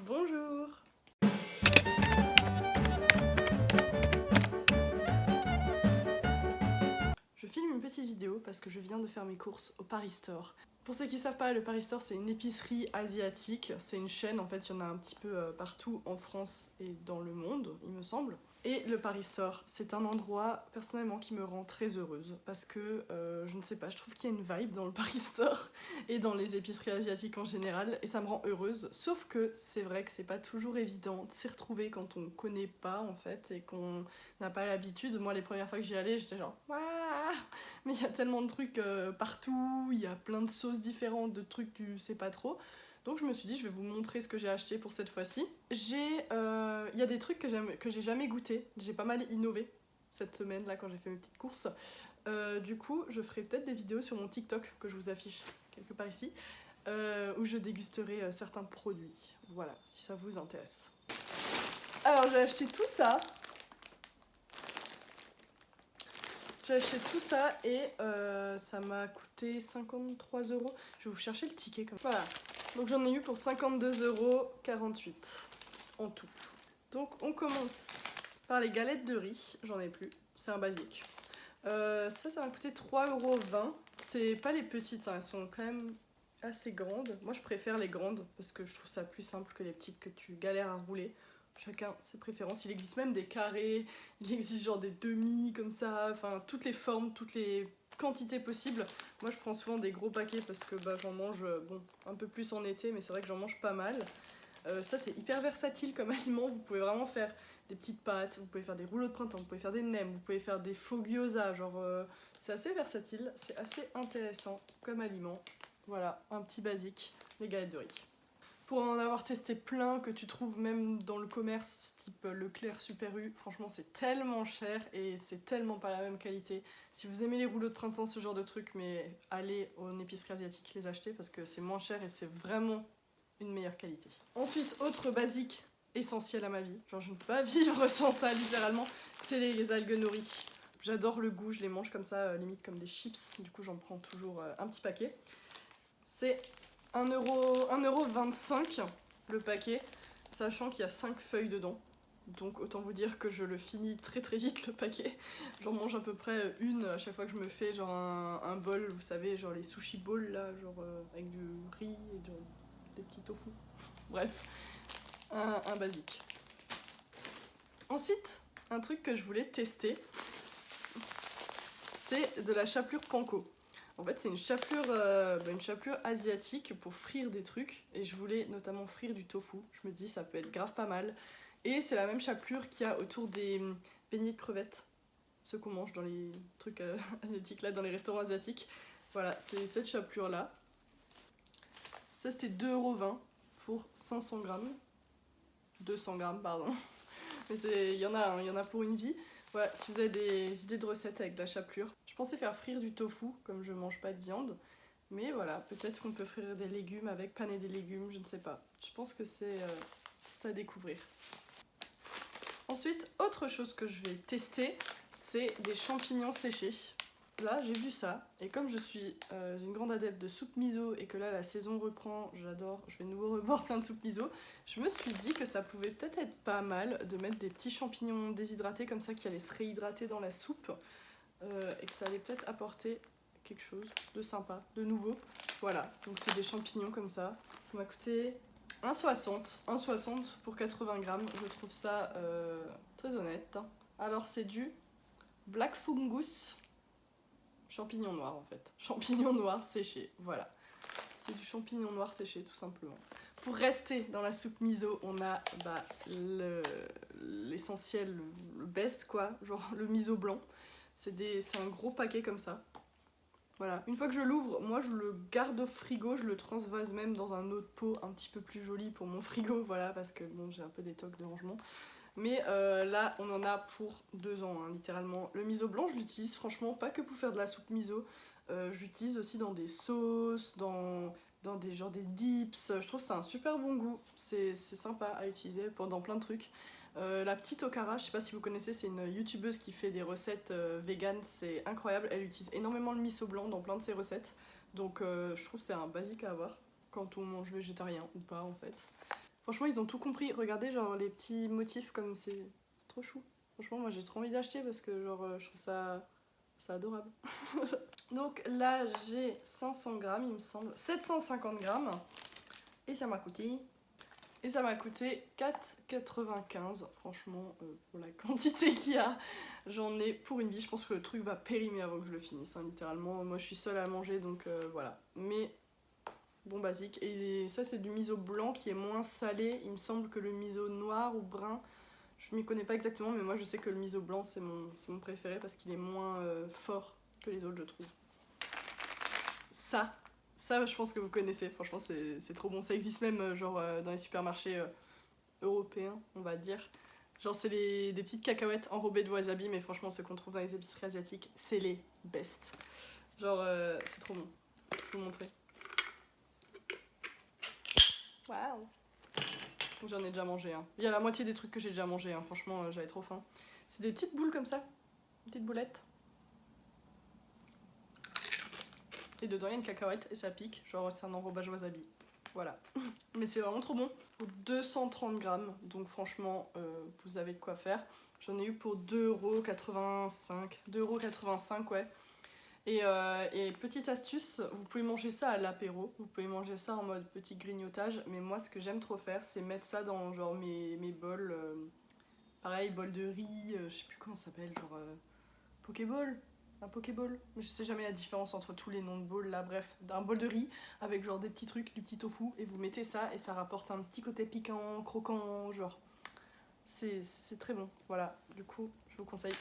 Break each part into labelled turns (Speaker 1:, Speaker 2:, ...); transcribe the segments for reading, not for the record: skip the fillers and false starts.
Speaker 1: Bonjour! Je filme une petite vidéo parce que je viens de faire mes courses au Paris Store. Pour ceux qui ne savent pas, le Paris Store c'est une épicerie asiatique, c'est une chaîne, en fait il y en a un petit peu partout en France et dans le monde, il me semble. Et le Paris Store, c'est un endroit personnellement qui me rend très heureuse parce que, je ne sais pas, je trouve qu'il y a une vibe dans le Paris Store et dans les épiceries asiatiques en général et ça me rend heureuse, sauf que c'est vrai que c'est pas toujours évident de s'y retrouver quand on connaît pas en fait et qu'on n'a pas l'habitude. Moi les premières fois que j'y allais j'étais genre waouh, mais il y a tellement de trucs partout, il y a plein de sauces différentes, de trucs que tu sais pas trop. Donc je me suis dit, je vais vous montrer ce que j'ai acheté pour cette fois-ci. Il y a des trucs que j'ai jamais goûté. J'ai pas mal innové cette semaine là quand j'ai fait mes petites courses. Du coup, je ferai peut-être des vidéos sur mon TikTok que je vous affiche quelque part ici, où je dégusterai certains produits. Voilà, si ça vous intéresse. Alors j'ai acheté tout ça. J'ai acheté tout ça et ça m'a coûté 53 €. Je vais vous chercher le ticket comme ça. Voilà. Donc j'en ai eu pour 52,48 € en tout. Donc on commence par les galettes de riz. J'en ai plus. C'est un basique. Ça m'a coûté 3,20 €. C'est pas les petites, hein. Elles sont quand même assez grandes. Moi je préfère les grandes parce que je trouve ça plus simple que les petites que tu galères à rouler. Chacun ses préférences. Il existe même des carrés, il existe genre des demi comme ça, enfin toutes les formes, toutes les quantités possibles. Moi je prends souvent des gros paquets parce que bah, j'en mange bon, un peu plus en été, mais c'est vrai que j'en mange pas mal. Ça c'est hyper versatile comme aliment, vous pouvez vraiment faire des petites pâtes, vous pouvez faire des rouleaux de printemps, vous pouvez faire des nems, vous pouvez faire des faux gyoza, genre c'est assez versatile, c'est assez intéressant comme aliment. Voilà, un petit basique, les galettes de riz. Pour en avoir testé plein que tu trouves même dans le commerce type Leclerc, Super U, franchement c'est tellement cher et c'est tellement pas la même qualité. Si vous aimez les rouleaux de printemps, ce genre de trucs, mais allez en épicerie asiatique les acheter parce que c'est moins cher et c'est vraiment une meilleure qualité. Ensuite, autre basique essentiel à ma vie, genre je ne peux pas vivre sans ça littéralement, c'est les algues nori. J'adore le goût, je les mange comme ça, limite comme des chips, du coup j'en prends toujours un petit paquet. C'est 1,25 € le paquet, sachant qu'il y a 5 feuilles dedans. Donc autant vous dire que je le finis très très vite le paquet. J'en mange à peu près une à chaque fois que je me fais genre un bol, vous savez, genre les sushi bowls là, genre avec du riz et des petits tofu. Bref, un basique. Ensuite, un truc que je voulais tester, c'est de la chapelure panko. En fait, c'est une chapelure asiatique pour frire des trucs. Et je voulais notamment frire du tofu. Je me dis, ça peut être grave pas mal. Et c'est la même chapelure qu'il y a autour des beignets de crevettes. Ceux qu'on mange dans les trucs asiatiques, là, dans les restaurants asiatiques. Voilà, c'est cette chapelure-là. Ça, c'était 2,20 € pour 500 grammes. 200 grammes, pardon. Mais il y en a pour une vie. Voilà, si vous avez des idées de recettes avec de la chapelure. Je pensais faire frire du tofu, comme je mange pas de viande. Mais voilà, peut-être qu'on peut frire des légumes avec, paner des légumes, je ne sais pas. Je pense que c'est à découvrir. Ensuite, autre chose que je vais tester, c'est des champignons séchés. Là, j'ai vu ça, et comme je suis une grande adepte de soupe miso et que là la saison reprend, j'adore, je vais de nouveau reboire plein de soupe miso, je me suis dit que ça pouvait peut-être être pas mal de mettre des petits champignons déshydratés comme ça qui allaient se réhydrater dans la soupe et que ça allait peut-être apporter quelque chose de sympa, de nouveau. Voilà, donc c'est des champignons comme ça. Ça m'a coûté 1,60 pour 80 grammes, je trouve ça très honnête. Alors c'est du Black Fungus. Champignon noir en fait. Champignon noir séché, voilà. C'est du champignon noir séché tout simplement. Pour rester dans la soupe miso, on a l'essentiel, le best quoi, genre le miso blanc. C'est un gros paquet comme ça. Voilà, une fois que je l'ouvre, moi je le garde au frigo, je le transvase même dans un autre pot un petit peu plus joli pour mon frigo, voilà, parce que bon, j'ai un peu des tocs de rangement. Mais là, on en a pour 2 ans, hein, littéralement. Le miso blanc, je l'utilise franchement pas que pour faire de la soupe miso. J'utilise aussi dans des sauces, dans des dips. Je trouve que c'est un super bon goût. C'est sympa à utiliser dans plein de trucs. La petite Okara, je sais pas si vous connaissez, c'est une youtubeuse qui fait des recettes vegan. C'est incroyable. Elle utilise énormément le miso blanc dans plein de ses recettes. Donc je trouve que c'est un basique à avoir quand on mange végétarien ou pas en fait. Franchement, ils ont tout compris. Regardez, genre, les petits motifs comme c'est trop chou. Franchement, moi, j'ai trop envie d'acheter parce que, genre, je trouve ça adorable. Donc là, j'ai 500 grammes, il me semble. 750 grammes. Et ça m'a coûté... Et ça m'a coûté 4,95. Franchement, pour la quantité qu'il y a, j'en ai pour une vie. Je pense que le truc va périmer avant que je le finisse, hein, littéralement. Moi, je suis seule à manger, donc voilà. Mais bon basique. Et ça, c'est du miso blanc qui est moins salé. Il me semble que le miso noir ou brun, je m'y connais pas exactement, mais moi, je sais que le miso blanc, c'est mon préféré parce qu'il est moins fort que les autres, je trouve. Ça, je pense que vous connaissez, franchement c'est trop bon. Ça existe même genre dans les supermarchés européens, on va dire. Genre c'est des petites cacahuètes enrobées de wasabi, mais franchement ceux qu'on trouve dans les épiceries asiatiques, c'est les best. Genre c'est trop bon, je vais vous montrer. Waouh. J'en ai déjà mangé, hein. Il y a la moitié des trucs que j'ai déjà mangé, hein. Franchement j'avais trop faim. C'est des petites boules comme ça, des petites boulettes. Et dedans il y a une cacahuète et ça pique, genre c'est un enrobage wasabi. Voilà. Mais c'est vraiment trop bon. Pour 230 grammes, donc franchement vous avez de quoi faire. J'en ai eu pour 2,85 €. 2,85 € ouais. Et petite astuce, vous pouvez manger ça à l'apéro, vous pouvez manger ça en mode petit grignotage, mais moi ce que j'aime trop faire c'est mettre ça dans genre mes bols, pareil bol de riz, je sais plus comment ça s'appelle, genre Pokéball. Un Pokéball, mais je sais jamais la différence entre tous les noms de bowls là, bref, d'un bol de riz avec genre des petits trucs, du petit tofu, et vous mettez ça et ça rapporte un petit côté piquant, croquant, genre c'est très bon, voilà, du coup je vous conseille.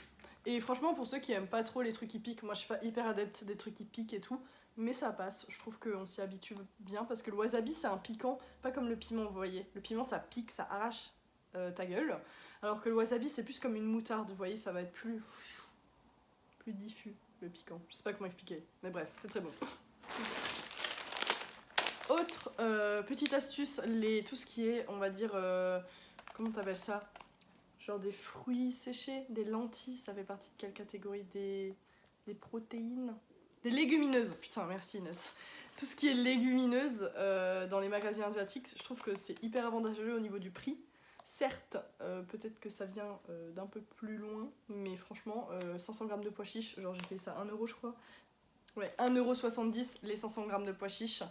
Speaker 1: Et franchement pour ceux qui aiment pas trop les trucs qui piquent, moi je suis pas hyper adepte des trucs qui piquent et tout, mais ça passe, je trouve qu'on s'y habitue bien parce que le wasabi c'est un piquant, pas comme le piment vous voyez, le piment ça pique, ça arrache ta gueule, alors que le wasabi c'est plus comme une moutarde, vous voyez, ça va être plus diffus, le piquant. Je sais pas comment expliquer, mais bref, c'est très bon. Autre petite astuce, tout ce qui est, on va dire, comment t'appelles ça? Genre des fruits séchés, des lentilles, ça fait partie de quelle catégorie? Des protéines? Des légumineuses, putain merci Inès. Tout ce qui est légumineuse dans les magasins asiatiques, je trouve que c'est hyper avantageux au niveau du prix. Certes, peut-être que ça vient d'un peu plus loin, mais franchement, 500 grammes de pois chiches, genre j'ai payé ça 1 € je crois. Ouais, 1,70 € les 500 grammes de pois chiches.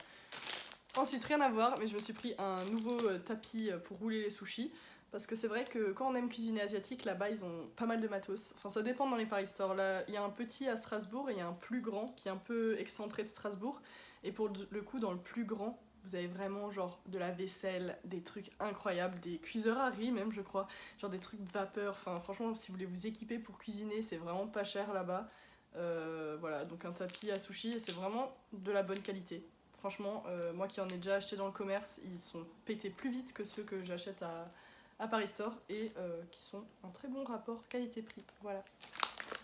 Speaker 1: Ensuite, rien à voir, mais je me suis pris un nouveau tapis pour rouler les sushis. Parce que c'est vrai que quand on aime cuisiner asiatique, là-bas ils ont pas mal de matos. Enfin, ça dépend dans les Paris Store. Là, il y a un petit à Strasbourg et il y a un plus grand qui est un peu excentré de Strasbourg. Et pour le coup, dans le plus grand, vous avez vraiment genre de la vaisselle, des trucs incroyables, des cuiseurs à riz même je crois, genre des trucs de vapeur, enfin franchement si vous voulez vous équiper pour cuisiner c'est vraiment pas cher là-bas. Voilà, donc un tapis à sushi et c'est vraiment de la bonne qualité. Franchement, moi qui en ai déjà acheté dans le commerce, ils sont pétés plus vite que ceux que j'achète à Paris Store et qui sont un très bon rapport qualité-prix, voilà.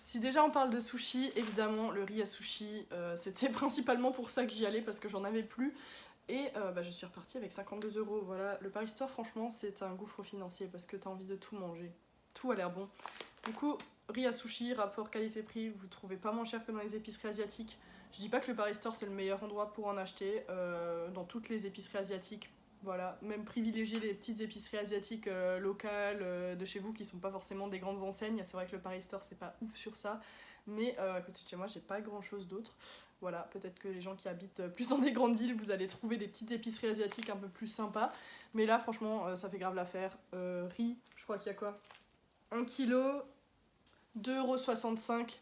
Speaker 1: Si déjà on parle de sushi, évidemment le riz à sushi, c'était principalement pour ça que j'y allais parce que j'en avais plus. Et je suis repartie avec 52 €. Voilà, le Paris Store, franchement, c'est un gouffre financier parce que t'as envie de tout manger. Tout a l'air bon. Du coup, riz à sushi, rapport qualité-prix, vous trouvez pas moins cher que dans les épiceries asiatiques. Je dis pas que le Paris Store c'est le meilleur endroit pour en acheter. Dans toutes les épiceries asiatiques, voilà, même privilégier les petites épiceries asiatiques locales de chez vous qui sont pas forcément des grandes enseignes. C'est vrai que le Paris Store c'est pas ouf sur ça. Mais à côté de chez moi, j'ai pas grand chose d'autre. Voilà, peut-être que les gens qui habitent plus dans des grandes villes, vous allez trouver des petites épiceries asiatiques un peu plus sympas. Mais là, franchement, ça fait grave l'affaire. Riz, je crois qu'il y a quoi? 1 kg, 2,65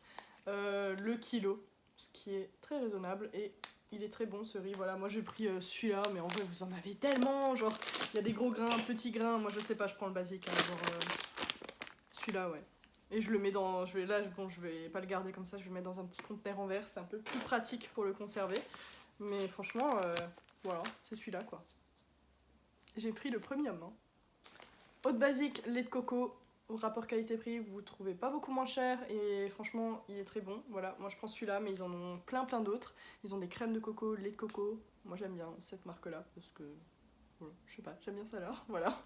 Speaker 1: € le kilo. Ce qui est très raisonnable et il est très bon ce riz. Voilà, moi j'ai pris celui-là, mais en vrai, vous en avez tellement. Genre, il y a des gros grains, petits grains. Moi, je sais pas, je prends le basique. Hein, genre, celui-là, ouais. Et je le mets dans... je vais pas le garder comme ça, je vais le mettre dans un petit conteneur en verre. C'est un peu plus pratique pour le conserver. Mais franchement, voilà, c'est celui-là, quoi. J'ai pris le premium. Hein. Autre basique, lait de coco. Au rapport qualité-prix, vous trouvez pas beaucoup moins cher. Et franchement, il est très bon. Voilà, moi je prends celui-là, mais ils en ont plein d'autres. Ils ont des crèmes de coco, lait de coco. Moi j'aime bien cette marque-là, parce que... voilà, je sais pas, j'aime bien ça là. Voilà.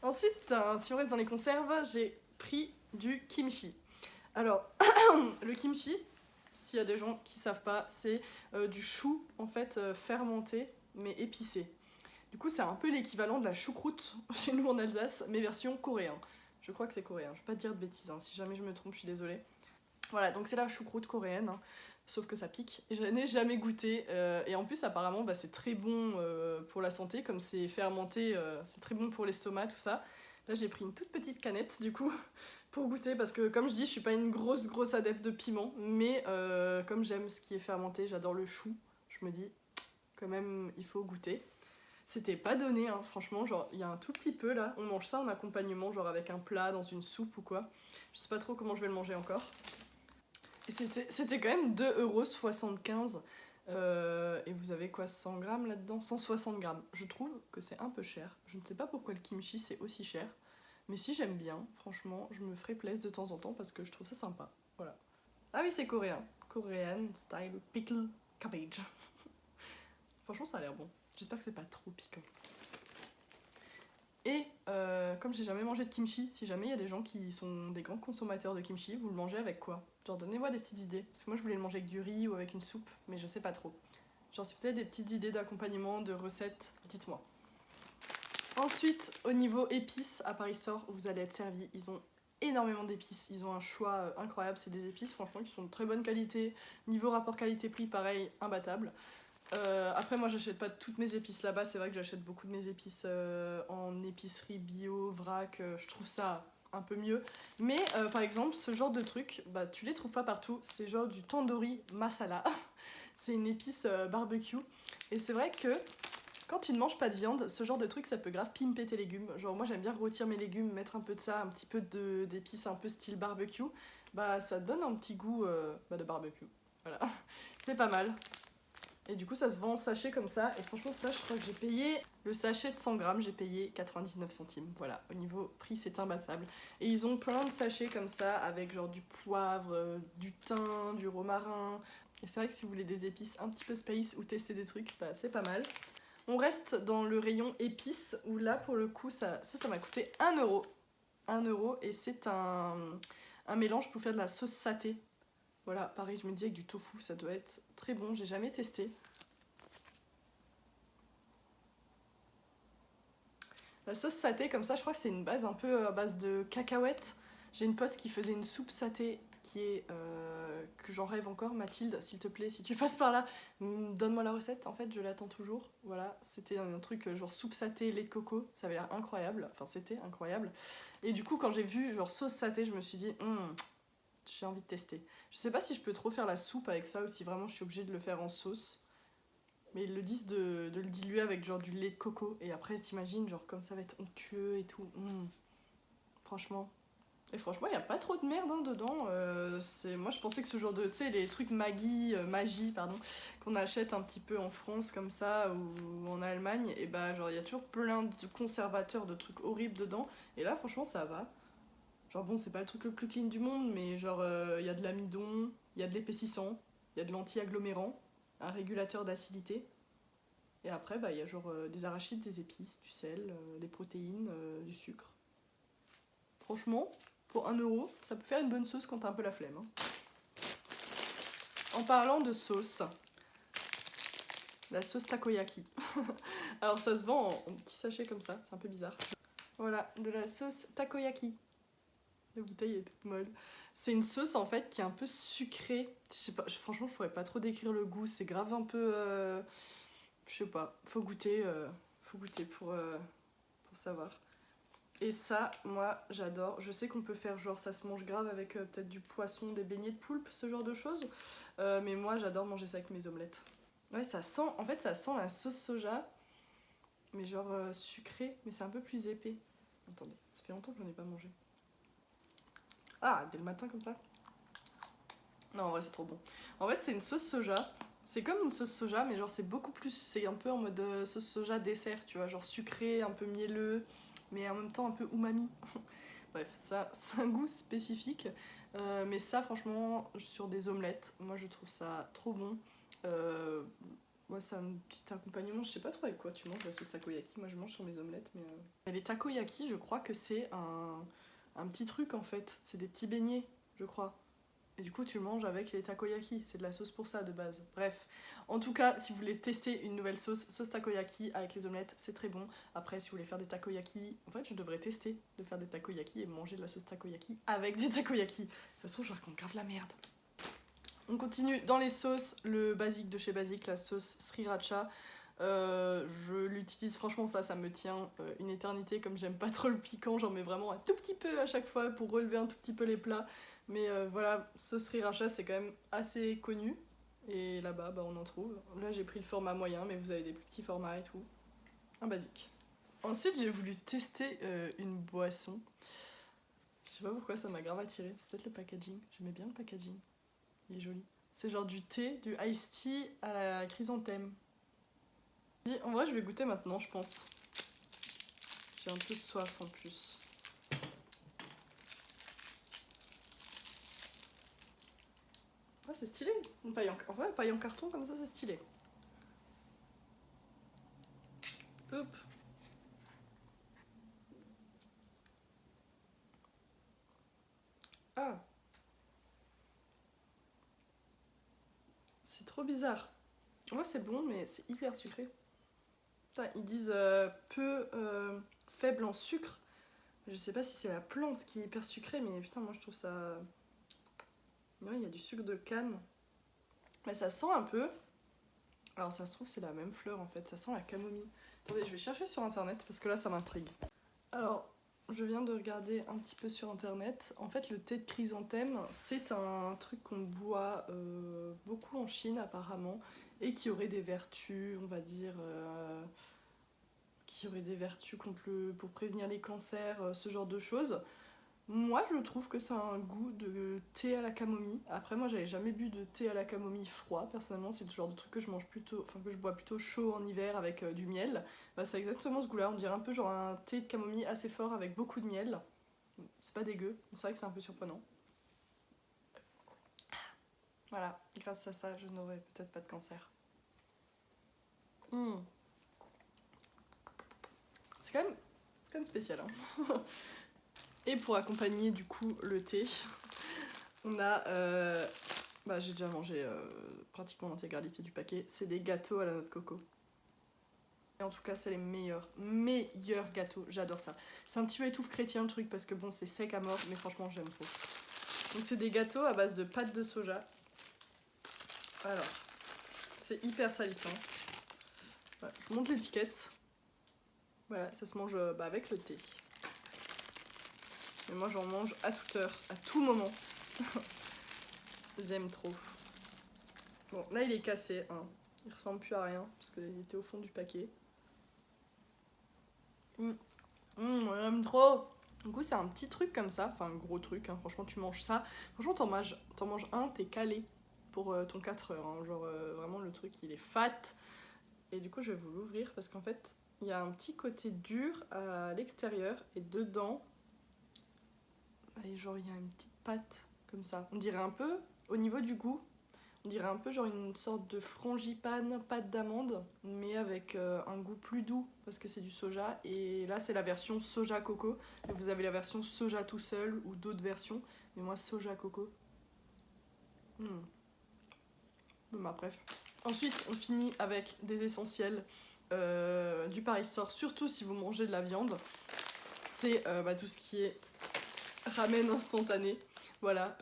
Speaker 1: Ensuite, si on reste dans les conserves, j'ai pris du kimchi. Alors, le kimchi, s'il y a des gens qui savent pas, c'est du chou en fait fermenté mais épicé. Du coup c'est un peu l'équivalent de la choucroute chez nous en Alsace, mais version coréen. Je crois que c'est coréen, je vais pas te dire de bêtises, hein. Si jamais je me trompe je suis désolée. Voilà, donc c'est la choucroute coréenne, hein. Sauf que ça pique, et je n'ai jamais goûté, et en plus apparemment bah, c'est très bon pour la santé, comme c'est fermenté, c'est très bon pour l'estomac, tout ça. Là j'ai pris une toute petite canette du coup, pour goûter, parce que comme je dis, je suis pas une grosse adepte de piment, mais comme j'aime ce qui est fermenté, j'adore le chou, je me dis, quand même, il faut goûter. C'était pas donné, hein, franchement, genre, il y a un tout petit peu là, on mange ça en accompagnement, genre avec un plat, dans une soupe ou quoi. Je sais pas trop comment je vais le manger encore. Et c'était quand même 2,75 €. Et vous avez quoi, 100 grammes là-dedans? 160 grammes. Je trouve que c'est un peu cher. Je ne sais pas pourquoi le kimchi c'est aussi cher. Mais si j'aime bien, franchement, je me ferai plaisir de temps en temps parce que je trouve ça sympa. Voilà. Ah oui, c'est coréen. Korean style pickle cabbage. Franchement, ça a l'air bon. J'espère que c'est pas trop piquant. Et comme j'ai jamais mangé de kimchi, si jamais il y a des gens qui sont des grands consommateurs de kimchi, vous le mangez avec quoi? Genre donnez-moi des petites idées, parce que moi je voulais le manger avec du riz ou avec une soupe, mais je sais pas trop. Genre si vous avez des petites idées d'accompagnement, de recettes, dites-moi. Ensuite, au niveau épices, à Paris Store, vous allez être servi. Ils ont énormément d'épices, ils ont un choix incroyable, c'est des épices franchement qui sont de très bonne qualité. Niveau rapport qualité-prix, pareil, imbattable. Après moi j'achète pas toutes mes épices là-bas, c'est vrai que j'achète beaucoup de mes épices en épicerie bio, vrac, je trouve ça un peu mieux. Mais par exemple ce genre de truc, bah tu les trouves pas partout, c'est genre du tandoori masala. C'est une épice barbecue. Et c'est vrai que quand tu ne manges pas de viande, ce genre de truc ça peut grave pimper tes légumes. Genre moi j'aime bien rôtir mes légumes, mettre un peu de ça, un petit peu d'épices un peu style barbecue. Bah ça donne un petit goût de barbecue. Voilà, c'est pas mal. Et du coup ça se vend en sachet comme ça, et franchement ça je crois que j'ai payé, le sachet de 100 grammes j'ai payé 99 centimes, voilà, au niveau prix c'est imbattable. Et ils ont plein de sachets comme ça, avec genre du poivre, du thym, du romarin, et c'est vrai que si vous voulez des épices un petit peu space ou tester des trucs, bah c'est pas mal. On reste dans le rayon épices, où là pour le coup ça m'a coûté 1 €. 1 €, et c'est un mélange pour faire de la sauce saté. Voilà, pareil, je me dis avec du tofu, ça doit être très bon, j'ai jamais testé. La sauce saté, comme ça, je crois que c'est une base un peu à base de cacahuètes. J'ai une pote qui faisait une soupe saté qui est... que j'en rêve encore. Mathilde, s'il te plaît, si tu passes par là, donne-moi la recette, en fait, je l'attends toujours. Voilà, c'était un truc genre soupe saté, lait de coco, ça avait l'air incroyable. Enfin, c'était incroyable. Et du coup, quand j'ai vu genre sauce saté, je me suis dit... j'ai envie de tester. Je sais pas si je peux trop faire la soupe avec ça ou si vraiment je suis obligée de le faire en sauce. Mais ils le disent de le diluer avec genre du lait de coco. Et après, t'imagines, genre comme ça va être onctueux et tout. Franchement. Et franchement, il n'y a pas trop de merde hein, dedans. Moi, je pensais que ce genre de... Tu sais, les trucs magie, pardon, qu'on achète un petit peu en France comme ça ou en Allemagne, et bah genre il y a toujours plein de conservateurs, de trucs horribles dedans. Et là, franchement, ça va. Genre bon, c'est pas le truc le plus clean du monde, mais genre y a de l'amidon, il y a de l'épaississant, il y a de l'anti-agglomérant, un régulateur d'acidité. Et après, bah, y a genre des arachides, des épices, du sel, des protéines, du sucre. Franchement, pour 1 €, ça peut faire une bonne sauce quand t'as un peu la flemme. Hein. En parlant de sauce, la sauce takoyaki. Alors ça se vend en petits sachets comme ça, c'est un peu bizarre. Voilà, de la sauce takoyaki. La bouteille est toute molle. C'est une sauce en fait qui est un peu sucrée. Je sais pas, franchement, je pourrais pas trop décrire le goût. C'est grave un peu. Je sais pas, faut goûter pour savoir. Et ça, moi, j'adore. Je sais qu'on peut faire genre ça se mange grave avec peut-être du poisson, des beignets de poulpe, ce genre de choses. Mais moi, j'adore manger ça avec mes omelettes. Ouais, ça sent la sauce soja, mais genre sucré, mais c'est un peu plus épais. Attendez, ça fait longtemps que j'en ai pas mangé. Ah, dès le matin comme ça. Non, en vrai, c'est trop bon. En fait, c'est une sauce soja. C'est comme une sauce soja, mais genre c'est beaucoup plus... C'est un peu en mode sauce soja dessert, tu vois. Genre sucré, un peu mielleux, mais en même temps un peu umami. Bref, ça, c'est un goût spécifique. Mais ça, franchement, sur des omelettes, moi je trouve ça trop bon. Moi, c'est un petit accompagnement. Je sais pas trop avec quoi tu manges la sauce takoyaki. Moi, je mange sur mes omelettes, mais... Les takoyaki, je crois que c'est un petit truc en fait. C'est des petits beignets, je crois. Et du coup, tu le manges avec les takoyaki. C'est de la sauce pour ça de base. Bref. En tout cas, si vous voulez tester une nouvelle sauce takoyaki avec les omelettes, c'est très bon. Après, si vous voulez faire des takoyaki, en fait, je devrais tester de faire des takoyaki et manger de la sauce takoyaki avec des takoyaki. De toute façon, je raconte grave la merde. On continue dans les sauces. Le basique de chez Basique, la sauce sriracha. Je l'utilise, franchement, ça me tient une éternité. Comme j'aime pas trop le piquant, j'en mets vraiment un tout petit peu à chaque fois pour relever un tout petit peu les plats. Mais voilà, sauce sriracha, c'est quand même assez connu. Et là-bas, bah, on en trouve. Là, j'ai pris le format moyen, mais vous avez des plus petits formats et tout. Un basique. Ensuite, j'ai voulu tester une boisson. Je sais pas pourquoi ça m'a grave attiré. C'est peut-être le packaging. J'aimais bien le packaging. Il est joli. C'est genre du thé, du iced tea à la chrysanthème. En vrai, je vais goûter maintenant, je pense. J'ai un peu soif en plus. Ouais, c'est stylé. En vrai, paille en carton comme ça, c'est stylé. Hop. Ah. C'est trop bizarre. Ouais, c'est bon, mais c'est hyper sucré. Putain, ils disent peu faible en sucre. Je sais pas si c'est la plante qui est hyper sucrée, mais putain, moi je trouve ça... Ouais, il y a du sucre de canne. Mais ça sent un peu... Alors ça se trouve, c'est la même fleur en fait. Ça sent la camomille. Attendez, je vais chercher sur internet parce que là, ça m'intrigue. Alors, je viens de regarder un petit peu sur internet. En fait, le thé de chrysanthème, c'est un truc qu'on boit beaucoup en Chine apparemment et qui aurait des vertus, on va dire, qui aurait des vertus pour prévenir les cancers, ce genre de choses. Moi, je trouve que ça a un goût de thé à la camomille. Après, moi, j'avais jamais bu de thé à la camomille froid. Personnellement, c'est le genre de truc que je mange plutôt, enfin que je bois plutôt chaud en hiver avec du miel. Bah, c'est exactement ce goût-là. On dirait un peu genre un thé de camomille assez fort avec beaucoup de miel. C'est pas dégueu. C'est vrai que c'est un peu surprenant. Voilà, grâce à ça, je n'aurai peut-être pas de cancer. Mmh. C'est quand même spécial, hein. Et pour accompagner du coup le thé, on a... bah, j'ai déjà mangé pratiquement l'intégralité du paquet. C'est des gâteaux à la noix de coco. Et en tout cas, c'est les meilleurs gâteaux. J'adore ça. C'est un petit peu étouffe chrétien le truc parce que bon, c'est sec à mort, mais franchement, j'aime trop. Donc c'est des gâteaux à base de pâte de soja. Alors, c'est hyper salissant. Voilà, je vous montre l'étiquette. Voilà, ça se mange avec le thé. Mais moi j'en mange à toute heure, à tout moment. J'aime trop. Bon, là il est cassé, hein. Il ressemble plus à rien parce qu'il était au fond du paquet. J'aime trop. Du coup c'est un petit truc comme ça, enfin un gros truc, hein. Franchement tu manges ça. Franchement t'en manges un, t'es calé pour ton 4 heures. Hein. Genre vraiment le truc il est fat. Et du coup je vais vous l'ouvrir parce qu'en fait il y a un petit côté dur à l'extérieur et dedans... Et genre il y a une petite pâte comme ça. On dirait un peu, au niveau du goût, on dirait un peu genre une sorte de frangipane, pâte d'amande, mais avec un goût plus doux parce que c'est du soja. Et là c'est la version soja coco. Et vous avez la version soja tout seul ou d'autres versions. Mais moi soja coco. Bah, bref. Ensuite on finit avec des essentiels du Paris Store, surtout si vous mangez de la viande. C'est tout ce qui est ramen instantané, voilà,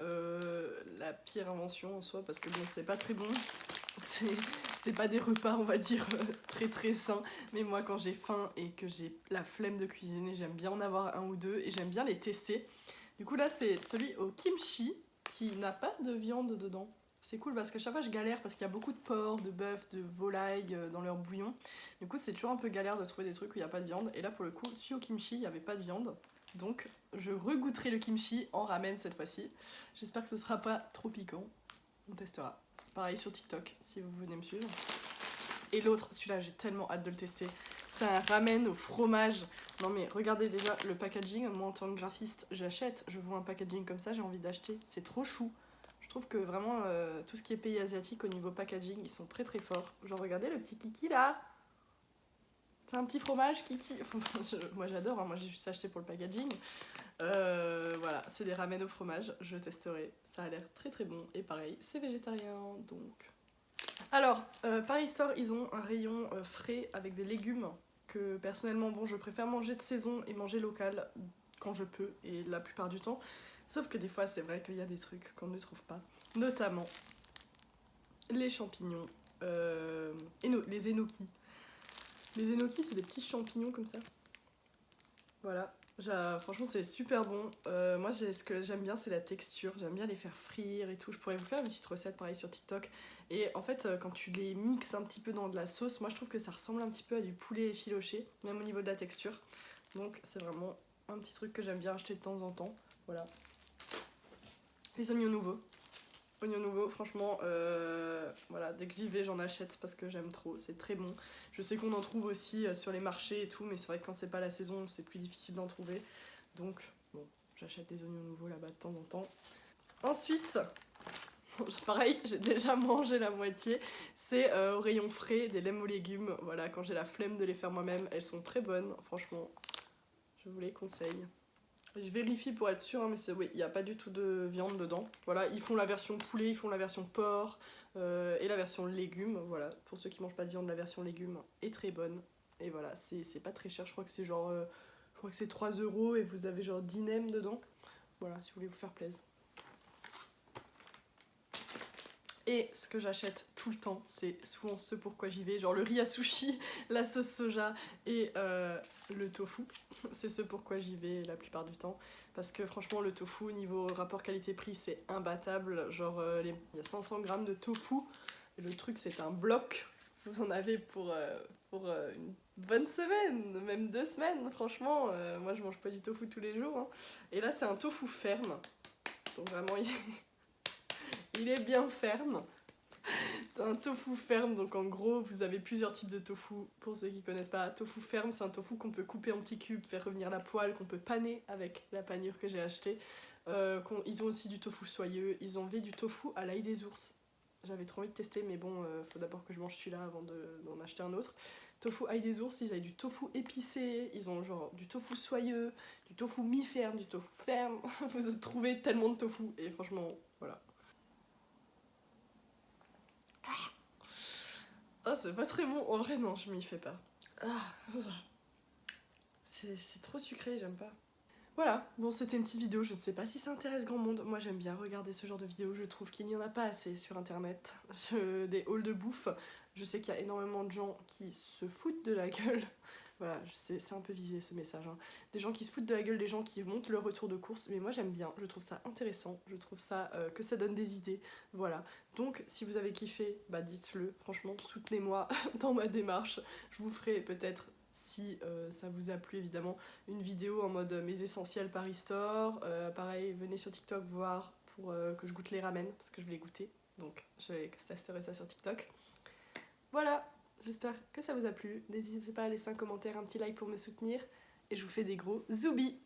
Speaker 1: la pire invention en soi parce que bon c'est pas très bon, c'est pas des repas on va dire très très sains, mais moi quand j'ai faim et que j'ai la flemme de cuisiner j'aime bien en avoir un ou deux et j'aime bien les tester. Du coup là c'est celui au kimchi qui n'a pas de viande dedans. C'est cool parce qu'à chaque fois je galère parce qu'il y a beaucoup de porc, de bœuf, de volaille dans leur bouillon. Du coup c'est toujours un peu galère de trouver des trucs où il n'y a pas de viande. Et là pour le coup, celui au kimchi, il n'y avait pas de viande. Donc je regoûterai le kimchi en ramen cette fois-ci. J'espère que ce sera pas trop piquant. On testera. Pareil sur TikTok si vous venez me suivre. Et l'autre, celui-là j'ai tellement hâte de le tester. C'est un ramen au fromage. Non mais regardez déjà le packaging. Moi en tant que graphiste j'achète. Je vois un packaging comme ça, j'ai envie d'acheter. C'est trop chou. Je trouve que vraiment tout ce qui est pays asiatique au niveau packaging, ils sont très très forts. Genre regardez le petit kiki là. C'est un petit fromage kiki. Moi j'adore, hein. Moi j'ai juste acheté pour le packaging. Voilà, c'est des ramen au fromage, je testerai, ça a l'air très très bon. Et pareil, c'est végétarien, donc... Alors, Paris Store, ils ont un rayon frais avec des légumes que personnellement, bon, je préfère manger de saison et manger local quand je peux et la plupart du temps. Sauf que des fois, c'est vrai qu'il y a des trucs qu'on ne trouve pas, notamment les champignons, les enoki. Les enoki, c'est des petits champignons comme ça. Voilà. Franchement, c'est super bon. Moi, ce que j'aime bien, c'est la texture. J'aime bien les faire frire et tout. Je pourrais vous faire une petite recette pareil sur TikTok. Et en fait, quand tu les mixes un petit peu dans de la sauce, moi je trouve que ça ressemble un petit peu à du poulet effiloché, même au niveau de la texture. Donc, c'est vraiment un petit truc que j'aime bien acheter de temps en temps. Voilà. Les oignons nouveaux. Oignons nouveaux, franchement, voilà, dès que j'y vais, j'en achète parce que j'aime trop, c'est très bon. Je sais qu'on en trouve aussi sur les marchés et tout, mais c'est vrai que quand c'est pas la saison, c'est plus difficile d'en trouver. Donc, bon, j'achète des oignons nouveaux là-bas de temps en temps. Ensuite, pareil, j'ai déjà mangé la moitié, c'est au rayon frais des lemmes aux légumes. Voilà, quand j'ai la flemme de les faire moi-même, elles sont très bonnes, franchement, je vous les conseille. Je vérifie pour être sûre, hein, mais oui, il n'y a pas du tout de viande dedans. Voilà, ils font la version poulet, ils font la version porc et la version légumes. Voilà, pour ceux qui mangent pas de viande, la version légumes est très bonne. Et voilà, c'est pas très cher, je crois que c'est genre... je crois que c'est 3 € et vous avez genre 10 nems dedans. Voilà, si vous voulez vous faire plaisir. Et ce que j'achète tout le temps, c'est souvent ce pourquoi j'y vais, genre le riz à sushi, la sauce soja et le tofu. C'est ce pourquoi j'y vais la plupart du temps. Parce que franchement, le tofu, niveau rapport qualité-prix, c'est imbattable. Genre, il y a 500 grammes de tofu, et le truc, c'est un bloc. Vous en avez pour une bonne semaine, même 2 semaines, franchement. Moi, je mange pas du tofu tous les jours. Hein. Et là, c'est un tofu ferme. Donc vraiment, il est bien ferme. C'est un tofu ferme, donc en gros, vous avez plusieurs types de tofu. Pour ceux qui connaissent pas, tofu ferme, c'est un tofu qu'on peut couper en petits cubes, faire revenir la poêle, qu'on peut paner avec la panure que j'ai achetée. Ils ont aussi du tofu soyeux, ils ont du tofu à l'ail des ours. J'avais trop envie de tester, mais bon, faut d'abord que je mange celui-là avant d'en acheter un autre. Tofu ail des ours, ils avaient du tofu épicé, ils ont genre du tofu soyeux, du tofu mi-ferme, du tofu ferme. Vous avez trouvé tellement de tofu, et franchement, voilà. Ah, c'est pas très bon. En vrai, non, je m'y fais pas. C'est trop sucré, j'aime pas. Voilà, bon, c'était une petite vidéo. Je ne sais pas si ça intéresse grand monde. Moi, j'aime bien regarder ce genre de vidéos. Je trouve qu'il n'y en a pas assez sur internet. Des hauls de bouffe. Je sais qu'il y a énormément de gens qui se foutent de la gueule. Voilà, c'est un peu visé ce message. Hein. Des gens qui se foutent de la gueule, des gens qui montent leur retour de course. Mais moi, j'aime bien. Je trouve ça intéressant. Je trouve ça que ça donne des idées. Voilà. Donc, si vous avez kiffé, bah dites-le. Franchement, soutenez-moi dans ma démarche. Je vous ferai peut-être, si ça vous a plu évidemment, une vidéo en mode mes essentiels Paris Store. Pareil, venez sur TikTok voir pour que je goûte les ramen parce que je vais les goûter. Donc, je testerai ça sur TikTok. Voilà, j'espère que ça vous a plu. N'hésitez pas à laisser un commentaire, un petit like pour me soutenir. Et je vous fais des gros zoubis.